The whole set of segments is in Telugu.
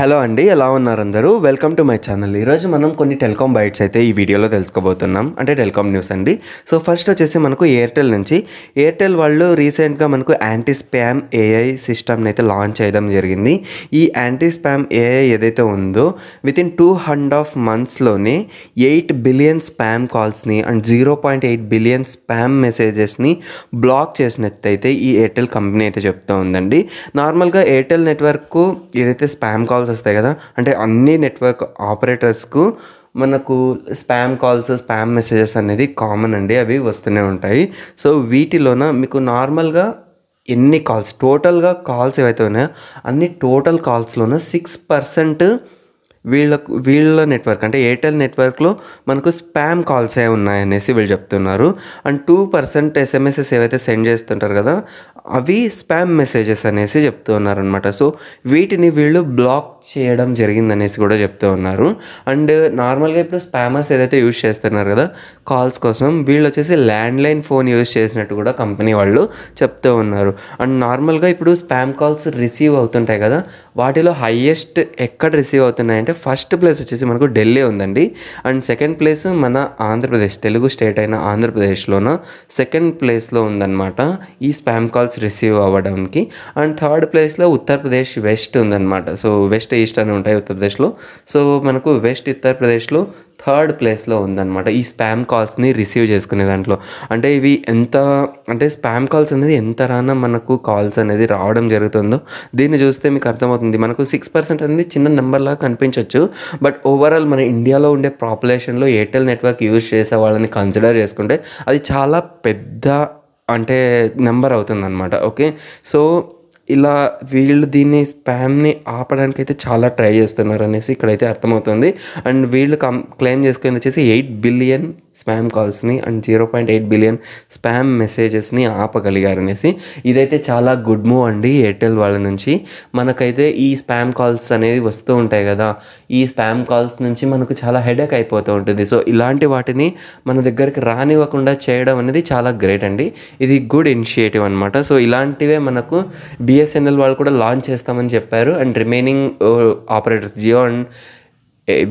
హలో అండి, ఎలా ఉన్నారు అందరూ? Welcome to my channel. ఈరోజు మనం కొన్ని టెలికాం బైట్స్ అయితే ఈ వీడియోలో తెలుసుకోబోతున్నాం. అంటే టెలికాం న్యూస్ అండి. సో ఫస్ట్ వచ్చేసి మనకు ఎయిర్టెల్ నుంచి. ఎయిర్టెల్ వాళ్ళు రీసెంట్గా మనకు యాంటీ స్పామ్ ఏఐ సిస్టమ్ని అయితే లాంచ్ చేయడం జరిగింది. ఈ యాంటీ స్పామ్ ఏఐ ఏదైతే ఉందో వితిన్ 2.5 monthsలోనే 8 బిలియన్ స్పామ్ కాల్స్ని అండ్ 0.8 బిలియన్ స్పామ్ మెసేజెస్ని బ్లాక్ చేసినట్టయితే ఈ ఎయిర్టెల్ కంపెనీ అయితే చెప్తూ ఉందండి. నార్మల్గా ఎయిర్టెల్ నెట్వర్క్ ఏదైతే స్పామ్ కాల్స్ వస్తాయి కదా, అంటే అన్ని నెట్వర్క్ ఆపరేటర్స్కు మనకు స్పామ్ కాల్స్, స్పామ్ మెసేజెస్ అనేది కామన్ అండి, అవి వస్తూనే ఉంటాయి. సో వీటిలోన మీకు నార్మల్గా ఎన్ని కాల్స్, టోటల్గా కాల్స్ ఏవైతే ఉన్నాయో అన్ని టోటల్ కాల్స్లోన 6% వీళ్ళ నెట్వర్క్ అంటే ఎయిర్టెల్ నెట్వర్క్లో మనకు స్పామ్ కాల్సే ఉన్నాయనేసి వీళ్ళు చెప్తున్నారు. అండ్ 2% ఎస్ఎంఎస్ఎస్ ఏవైతే సెండ్ చేస్తుంటారు కదా, అవి స్పామ్ మెసేజెస్ అనేసి చెప్తూ ఉన్నారనమాట. సో వీటిని వీళ్ళు బ్లాక్ చేయడం జరిగిందనేసి కూడా చెప్తూ ఉన్నారు. అండ్ నార్మల్గా ఇప్పుడు స్పామర్స్ ఏదైతే యూజ్ చేస్తున్నారు కదా కాల్స్ కోసం, వీళ్ళు వచ్చేసి ల్యాండ్లైన్ ఫోన్ యూజ్ చేసినట్టు కూడా కంపెనీ వాళ్ళు చెప్తూ ఉన్నారు. అండ్ నార్మల్గా ఇప్పుడు స్పామ్ కాల్స్ రిసీవ్ అవుతుంటాయి కదా, వాటిలో హైయెస్ట్ ఎక్కడ రిసీవ్ అవుతున్నాయంటే ఫస్ట్ ప్లేస్ వచ్చేసి మనకు ఢిల్లీ ఉందండి. అండ్ సెకండ్ ప్లేస్ మన ఆంధ్రప్రదేశ్, తెలుగు స్టేట్ అయిన ఆంధ్రప్రదేశ్లోన సెకండ్ ప్లేస్లో ఉందన్నమాట ఈ స్పామ్ కాల్స్ రిసీవ్ అవ్వడానికి. అండ్ థర్డ్ ప్లేస్లో ఉత్తరప్రదేశ్ వెస్ట్ ఉందన్నమాట. సో వెస్ట్, ఈస్ట్ అని ఉంటాయి ఉత్తరప్రదేశ్లో. సో మనకు వెస్ట్ ఉత్తరప్రదేశ్లో థర్డ్ ప్లేస్లో ఉందన్నమాట ఈ స్పామ్ కాల్స్ని రిసీవ్ చేసుకునే దాంట్లో. అంటే ఇవి ఎంత, అంటే స్పామ్ కాల్స్ అనేది ఎంత రానా మనకు కాల్స్ అనేది రావడం జరుగుతుందో దీన్ని చూస్తే మీకు అర్థమవుతుంది. మనకు 6% అనేది చిన్న నెంబర్లాగా కనిపించవచ్చు, బట్ ఓవరాల్ మన ఇండియాలో ఉండే పాపులేషన్లో ఎయిర్టెల్ నెట్వర్క్ యూజ్ చేసే వాళ్ళని కన్సిడర్ చేసుకుంటే అది చాలా పెద్ద అంటే నెంబర్ అవుతుందన్నమాట. ఓకే, సో ఇలా వీళ్ళు దీన్ని స్పామ్ని ఆపడానికి అయితే చాలా ట్రై చేస్తున్నారు అనేసి ఇక్కడైతే అర్థమవుతుంది. అండ్ వీళ్ళు క్లెయిమ్ చేసుకుని వచ్చేసి 8 బిలియన్ స్పామ్ కాల్స్ని అండ్ 0.8 బిలియన్ స్పామ్ మెసేజెస్ని ఆపగలిగారు అనేసి. ఇదైతే చాలా గుడ్ మూవ్ అండి ఎయిర్టెల్ వాళ్ళ నుంచి. మనకైతే ఈ స్పామ్ కాల్స్ అనేది వస్తూ ఉంటాయి కదా, ఈ స్పామ్ కాల్స్ నుంచి మనకు చాలా హెడేక్ అయిపోతూ ఉంటుంది. సో ఇలాంటి వాటిని మన దగ్గరికి రానివ్వకుండా చేయడం అనేది చాలా గ్రేట్ అండి. ఇది గుడ్ ఇనిషియేటివ్ అనమాట. సో ఇలాంటివే మనకు బిఎస్ఎన్ఎల్ వాళ్ళు కూడా లాంచ్ చేస్తామని చెప్పారు. And remaining operators Jio and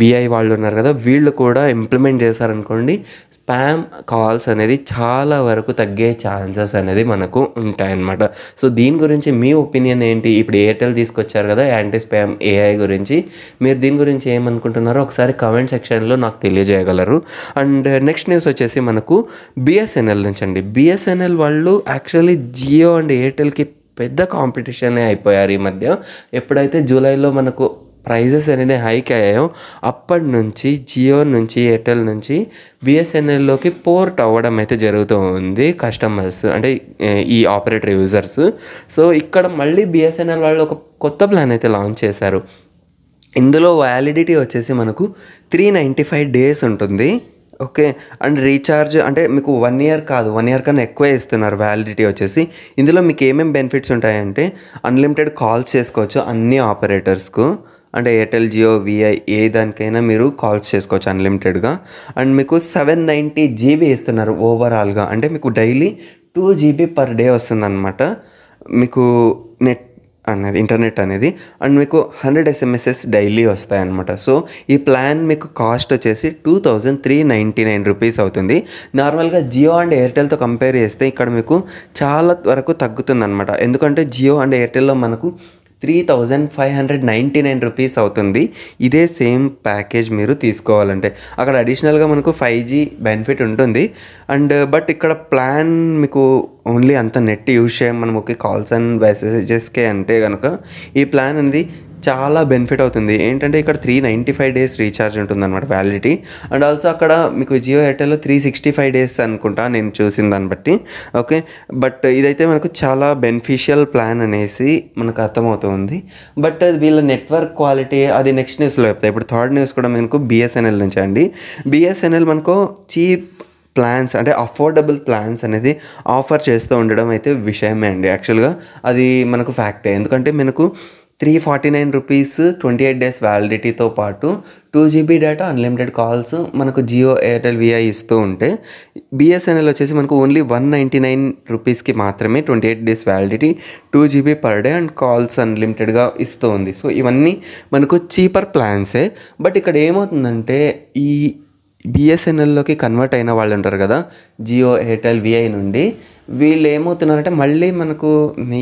Vi వాళ్ళు ఉన్నారు కదా, వీళ్ళు కూడా ఇంప్లిమెంట్ చేశారనుకోండి, స్పామ్ కాల్స్ అనేది చాలా వరకు తగ్గే ఛాన్సెస్ అనేది మనకు ఉంటాయన్నమాట. సో దీని గురించి మీ ఒపీనియన్ ఏంటి? ఇప్పుడు ఎయిర్టెల్ తీసుకొచ్చారు కదా యాంటీ స్పామ్ ఏఐ గురించి, మీరు దీని గురించి ఏమనుకుంటున్నారో ఒకసారి కామెంట్ సెక్షన్లో నాకు తెలియజేయగలరు. అండ్ నెక్స్ట్ న్యూస్ వచ్చేసి మనకు బిఎస్ఎన్ఎల్ నుంచి అండి. బిఎస్ఎన్ఎల్ వాళ్ళు యాక్చువల్లీ జియో అండ్ ఎయిర్టెల్కి పెద్ద కాంపిటీషనే అయిపోయారు ఈ మధ్య. ఎప్పుడైతే జూలైలో మనకు ప్రైజెస్ అనేది హైక్ అయ్యాయో అప్పటి నుంచి జియో నుంచి ఎయిర్టెల్ నుంచి బిఎస్ఎన్ఎల్లోకి పోర్ట్ అవ్వడం అయితే జరుగుతూ ఉంది కస్టమర్స్, అంటే ఈ ఆపరేటర్ యూజర్స్. సో ఇక్కడ మళ్ళీ బిఎస్ఎన్ఎల్ వాళ్ళు ఒక కొత్త ప్లాన్ అయితే లాంచ్ చేశారు. ఇందులో వ్యాలిడిటీ వచ్చేసి మనకు 395 days ఉంటుంది. ఓకే, అండ్ రీఛార్జ్ అంటే మీకు 1 year కాదు, 1 year కన్నా ఎక్కువే ఇస్తున్నారు వ్యాలిడిటీ వచ్చేసి. ఇందులో మీకు ఏమేమి బెనిఫిట్స్ ఉంటాయంటే అన్లిమిటెడ్ కాల్స్ చేసుకోవచ్చు అన్ని ఆపరేటర్స్కు, అంటే ఎయిర్టెల్, జియో, విఐ ఏ దానికైనా మీరు కాల్స్ చేసుకోవచ్చు అన్లిమిటెడ్గా. అండ్ మీకు 790 GB ఇస్తున్నారు ఓవరాల్గా, అంటే మీకు డైలీ 2 GB per day వస్తుందన్నమాట మీకు నెట్ అనేది, ఇంటర్నెట్ అనేది. అండ్ మీకు 100 SMSs డైలీ వస్తాయన్నమాట. సో ఈ ప్లాన్ మీకు కాస్ట్ వచ్చేసి 2399 రూపీస్ అవుతుంది. నార్మల్గా జియో అండ్ ఎయిర్టెల్తో కంపేర్ చేస్తే ఇక్కడ మీకు చాలా వరకు తగ్గుతుందన్నమాట. ఎందుకంటే జియో అండ్ ఎయిర్టెల్లో మనకు 3599 రూపీస్ అవుతుంది ఇదే సేమ్ ప్యాకేజ్ మీరు తీసుకోవాలంటే. అక్కడ అడిషనల్గా మనకు 5G బెనిఫిట్ ఉంటుంది. అండ్ బట్ ఇక్కడ ప్లాన్ మీకు ఓన్లీ అంత నెట్ యూజ్ చేయం మనం, ఓకే కాల్స్ అండ్ మెసేజెస్కే అంటే కనుక ఈ ప్లాన్ అనేది చాలా బెనిఫిట్ అవుతుంది. ఏంటంటే ఇక్కడ 395 days రీఛార్జ్ ఉంటుందన్నమాట వ్యాలిడిటీ. అండ్ ఆల్సో అక్కడ మీకు జియో ఎయిర్టెల్లో 365 days అనుకుంటా నేను చూసిన దాన్ని బట్టి. ఓకే, బట్ ఇదైతే మనకు చాలా బెనిఫిషియల్ ప్లాన్ అనేసి మనకు అర్థమవుతుంది. బట్ వీళ్ళ నెట్వర్క్ క్వాలిటీ అది నెక్స్ట్ న్యూస్లో చెప్తాయి. ఇప్పుడు థర్డ్ న్యూస్ కూడా మనకు బిఎస్ఎన్ఎల్ నుంచి అండి. బిఎస్ఎన్ఎల్ మనకు చీప్ ప్లాన్స్ అంటే అఫోర్డబుల్ ప్లాన్స్ అనేది ఆఫర్ చేస్తూ ఉండడం అయితే విషయమే అండి. యాక్చువల్గా అది మనకు ఫ్యాక్టే. ఎందుకంటే మనకు 349 రూపీస్ 28 డేస్ వ్యాలిడిటీతో పాటు 2 GB డేటా అన్లిమిటెడ్ కాల్స్ మనకు జియో ఎయిర్టెల్ విఐ ఇస్తూ ఉంటే, బిఎస్ఎన్ఎల్ వచ్చేసి మనకు ఓన్లీ 199 రూపీస్కి మాత్రమే 28 days validity, 2 GB per day and calls అన్లిమిటెడ్గా ఇస్తూ ఉంది. సో ఇవన్నీ మనకు చీపర్ ప్లాన్సే. బట్ ఇక్కడ ఏమవుతుందంటే ఈ బిఎస్ఎన్ఎల్లోకి కన్వర్ట్ అయిన వాళ్ళు ఉంటారు కదా, జియో ఎయిర్టెల్ విఐ నుండి, వీళ్ళు ఏమవుతున్నారంటే మళ్ళీ మనకు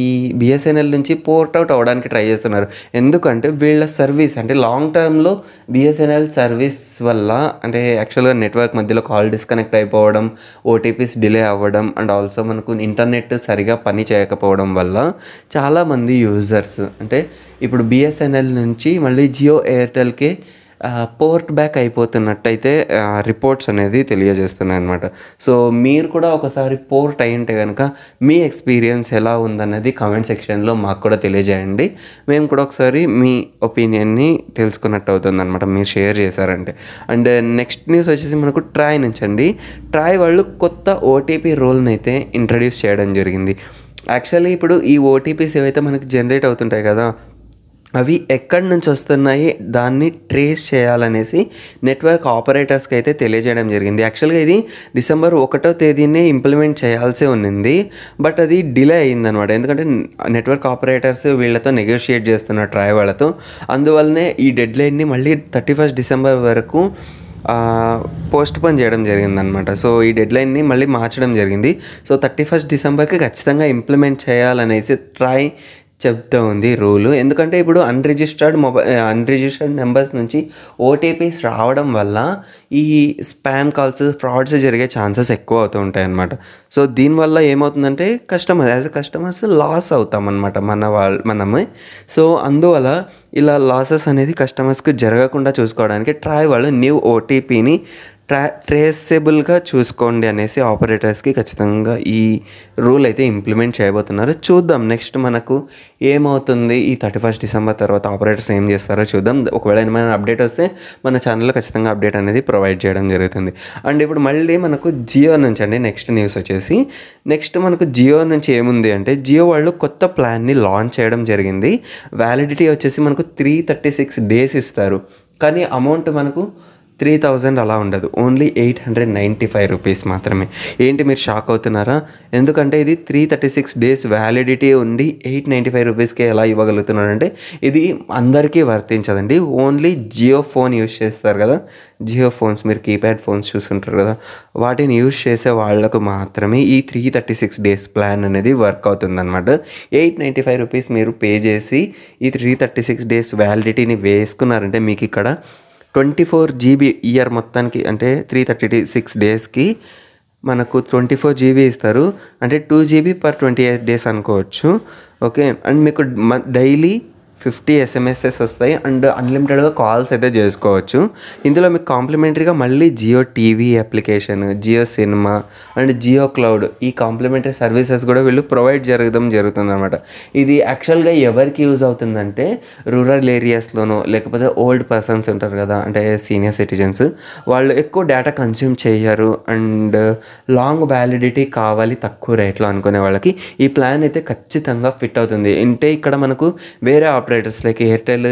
ఈ బిఎస్ఎన్ఎల్ నుంచి పోర్ట్ అవుట్ అవ్వడానికి ట్రై చేస్తున్నారు. ఎందుకంటే వీళ్ళ సర్వీస్ అంటే లాంగ్ టర్మ్లో బిఎస్ఎన్ఎల్ సర్వీస్ వల్ల అంటే యాక్చువల్గా నెట్వర్క్ మధ్యలో కాల్ డిస్కనెక్ట్ అయిపోవడం, ఓటీపీస్ డిలే అవ్వడం అండ్ ఆల్సో మనకు ఇంటర్నెట్ సరిగా పని చేయకపోవడం వల్ల చాలామంది యూజర్స్ అంటే ఇప్పుడు బిఎస్ఎన్ఎల్ నుంచి మళ్ళీ జియో ఎయిర్టెల్కి పోర్ట్ బ్యాక్ అయిపోతున్నట్టయితే రిపోర్ట్స్ అనేది తెలియజేస్తున్నాయి అన్నమాట. సో మీరు కూడా ఒకసారి పోర్ట్ అయ్యింటే కనుక మీ ఎక్స్పీరియన్స్ ఎలా ఉందన్నది కామెంట్ సెక్షన్లో మాకు కూడా తెలియజేయండి. మేము కూడా ఒకసారి మీ ఒపీనియన్ని తెలుసుకున్నట్టు అవుతుంది అనమాట మీరు షేర్ చేశారంటే. అండ్ నెక్స్ట్ న్యూస్ వచ్చేసి మనకు ట్రాయ్ నుంచి అండి. ట్రాయ్ వాళ్ళు కొత్త ఓటీపీ రూల్ని అయితే ఇంట్రడ్యూస్ చేయడం జరిగింది. యాక్చువల్లీ ఇప్పుడు ఈ ఓటీపీస్ ఏవైతే మనకి జనరేట్ అవుతుంటాయి కదా, అవి ఎక్కడి నుంచి వస్తున్నాయి దాన్ని ట్రేస్ చేయాలనేసి నెట్వర్క్ ఆపరేటర్స్కి అయితే తెలియజేయడం జరిగింది. యాక్చువల్గా ఇది December 1వ తేదీనే ఇంప్లిమెంట్ చేయాల్సి ఉన్నింది. బట్ అది డిలే అయ్యిందనమాట. ఎందుకంటే నెట్వర్క్ ఆపరేటర్స్ వీళ్ళతో నెగోషియేట్ చేస్తున్నారు ట్రాయ్ వాళ్ళతో. అందువల్లనే ఈ డెడ్ లైన్ని మళ్ళీ 31st December వరకు పోస్ట్పోన్ చేయడం జరిగిందనమాట. సో ఈ డెడ్ లైన్ని మళ్ళీ మార్చడం జరిగింది. సో 31st Decemberకి ఖచ్చితంగా ఇంప్లిమెంట్ చేయాలనేసి ట్రాయ్ చెప్తూ ఉంది రూలు. ఎందుకంటే ఇప్పుడు అన్రిజిస్టర్డ్ నెంబర్స్ నుంచి ఓటీపీస్ రావడం వల్ల ఈ స్పామ్ కాల్స్, ఫ్రాడ్స్ జరిగే ఛాన్సెస్ ఎక్కువ అవుతూ ఉంటాయి అన్నమాట. సో దీనివల్ల ఏమవుతుందంటే కస్టమర్స్ లాస్ అవుతామన్నమాట మనమే. సో అందువల్ల ఇలా లాసెస్ అనేది కస్టమర్స్కి జరగకుండా చూసుకోవడానికి ట్రాయ్ వాళ్ళు న్యూ ఓటీపీని ట్రేసబుల్గా చూసుకోండి అనేసి ఆపరేటర్స్కి ఖచ్చితంగా ఈ రూల్ అయితే ఇంప్లిమెంట్ చేయబోతున్నారు. చూద్దాం నెక్స్ట్ మనకు ఏమవుతుంది. ఈ 31st December తర్వాత ఆపరేటర్స్ ఏం చేస్తారో చూద్దాం. ఒకవేళ ఏమైనా అప్డేట్ వస్తే మన ఛానల్లో ఖచ్చితంగా అప్డేట్ అనేది ప్రొవైడ్ చేయడం జరుగుతుంది. అండ్ ఇప్పుడు మళ్ళీ మనకు జియో నుంచి అండి నెక్స్ట్ న్యూస్ వచ్చేసి, నెక్స్ట్ మనకు జియో నుంచి ఏముంది అంటే, జియో వాళ్ళు కొత్త ప్లాన్ని లాంచ్ చేయడం జరిగింది. వ్యాలిడిటీ వచ్చేసి మనకు 336 days ఇస్తారు. కానీ అమౌంట్ మనకు 3000 అలా ఉండదు, ఓన్లీ 895 రూపీస్ మాత్రమే. ఏంటి మీరు షాక్ అవుతున్నారా? ఎందుకంటే ఇది 336 days వ్యాలిడిటీ ఉండి 895 రూపీస్కే ఎలా ఇవ్వగలుగుతున్నారంటే ఇది అందరికీ వర్తించదండి. ఓన్లీ జియో ఫోన్ యూజ్ చేస్తారు కదా, జియో ఫోన్స్ మీరు కీప్యాడ్ ఫోన్స్ చూస్తుంటారు కదా, వాటిని యూజ్ చేసే వాళ్ళకు మాత్రమే ఈ 336 days ప్లాన్ అనేది వర్క్ అవుతుందన్నమాట. 895 రూపీస్ మీరు పే చేసి ఈ 336 days వ్యాలిడిటీని వేసుకున్నారంటే మీకు ఇక్కడ 24 GB ఇయర్ మొత్తానికి అంటే 336 daysకి మనకు 24 GB ఇస్తారు. అంటే 2 GB per 28 days అనుకోవచ్చు. ఓకే. అండ్ మీకు డైలీ 50 SMSs వస్తాయి అండ్ అన్లిమిటెడ్గా కాల్స్ అయితే చేసుకోవచ్చు. ఇందులో మీకు కాంప్లిమెంటరీగా మళ్ళీ Jio TV application, Jio cinema and Jio cloud ఈ కాంప్లిమెంటరీ సర్వీసెస్ కూడా వీళ్ళు ప్రొవైడ్ జరుగుతుంది అనమాట. ఇది యాక్చువల్గా ఎవరికి యూజ్ అవుతుందంటే రూరల్ ఏరియాస్లోనో లేకపోతే ఓల్డ్ పర్సన్స్ ఉంటారు కదా, అంటే సీనియర్ సిటిజన్స్, వాళ్ళు ఎక్కువ డేటా కన్స్యూమ్ చేయరు అండ్ లాంగ్ వ్యాలిడిటీ కావాలి తక్కువ రేట్లో అనుకునే వాళ్ళకి ఈ ప్లాన్ అయితే ఖచ్చితంగా ఫిట్ అవుతుంది. అంటే ఇక్కడ మనకు వేరే ఆపరేటర్స్ లైక్ ఎయిర్టెల్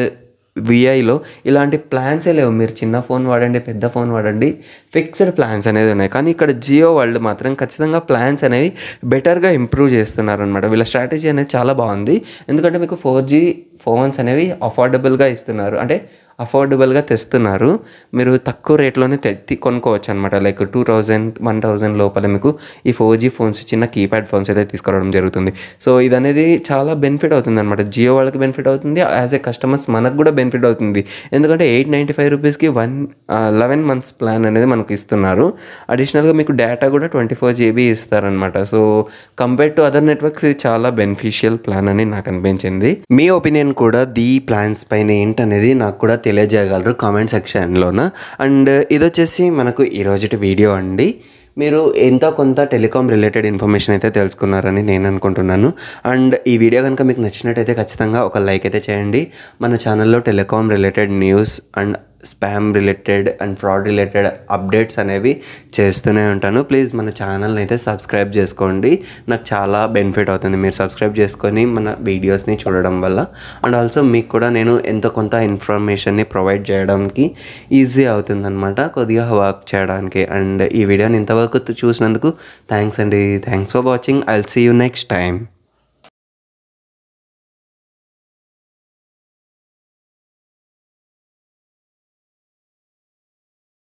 విఐలో ఇలాంటి ప్లాన్సే లేవు. మీరు చిన్న ఫోన్ వాడండి, పెద్ద ఫోన్ వాడండి, ఫిక్స్డ్ ప్లాన్స్ అనేది ఉన్నాయి. కానీ ఇక్కడ జియో వాళ్ళు మాత్రం ఖచ్చితంగా ప్లాన్స్ అనేవి బెటర్గా ఇంప్రూవ్ చేస్తున్నారు అనమాట. వీళ్ళ స్ట్రాటజీ అనేది చాలా బాగుంది. ఎందుకంటే మీకు 4G ఫోన్స్ అనేవి అఫోర్డబుల్గా ఇస్తున్నారు, అంటే అఫోర్డబుల్గా తెస్తున్నారు. మీరు తక్కువ రేట్లోనే కొనుక్కోవచ్చు అనమాట. లైక్ 2000-1000 లోపల మీకు ఈ 4G ఫోన్స్, చిన్న కీప్యాడ్ ఫోన్స్ అయితే తీసుకురావడం జరుగుతుంది. సో ఇది అనేది చాలా బెనిఫిట్ అవుతుంది అనమాట. జియో వాళ్ళకి బెనిఫిట్ అవుతుంది, యాజ్ ఏ కస్టమర్స్ మనకు కూడా బెనిఫిట్ అవుతుంది. ఎందుకంటే 895 రూపీస్కి 11 months ప్లాన్ అనేది మనకు ఇస్తున్నారు. అడిషనల్గా మీకు డేటా కూడా 24 GB ఇస్తారనమాట. So compare to other networks ఇది చాలా బెనిఫిషియల్ ప్లాన్ అని నాకు అనిపించింది. మీ ఒపీనియన్ కూడా ది ప్లాన్స్ పైన ఏంటనేది నాకు కూడా తెలియజేయగలరు కామెంట్ సెక్షన్లోన. అండ్ ఇది వచ్చేసి మనకు ఈరోజు వీడియో అండి. మీరు ఎంతో కొంత టెలికాం రిలేటెడ్ ఇన్ఫర్మేషన్ అయితే తెలుసుకున్నారని నేను అనుకుంటున్నాను. అండ్ ఈ వీడియో కనుక మీకు నచ్చినట్టయితే ఖచ్చితంగా ఒక లైక్ అయితే చేయండి. మన ఛానల్లో telecom related news and spam related and fraud related updates అనేవి చేస్తూనే ఉంటాను. ప్లీజ్ మన ఛానల్ని అయితే సబ్స్క్రైబ్ చేసుకోండి. నాకు చాలా బెనిఫిట్ అవుతుంది మీరు సబ్స్క్రైబ్ చేసుకొని మన వీడియోస్ని చూడడం వల్ల. అండ్ ఆల్సో మీకు కూడా నేను ఎంతో కొంత ఇన్ఫర్మేషన్ని ప్రొవైడ్ చేయడానికి ఈజీ అవుతుందన్నమాట, కొద్దిగా వర్క్ చేయడానికి. అండ్ ఈ వీడియోని ఇంతవరకు చూసినందుకు థ్యాంక్స్ అండి. Thanks for watching. I will see you next time.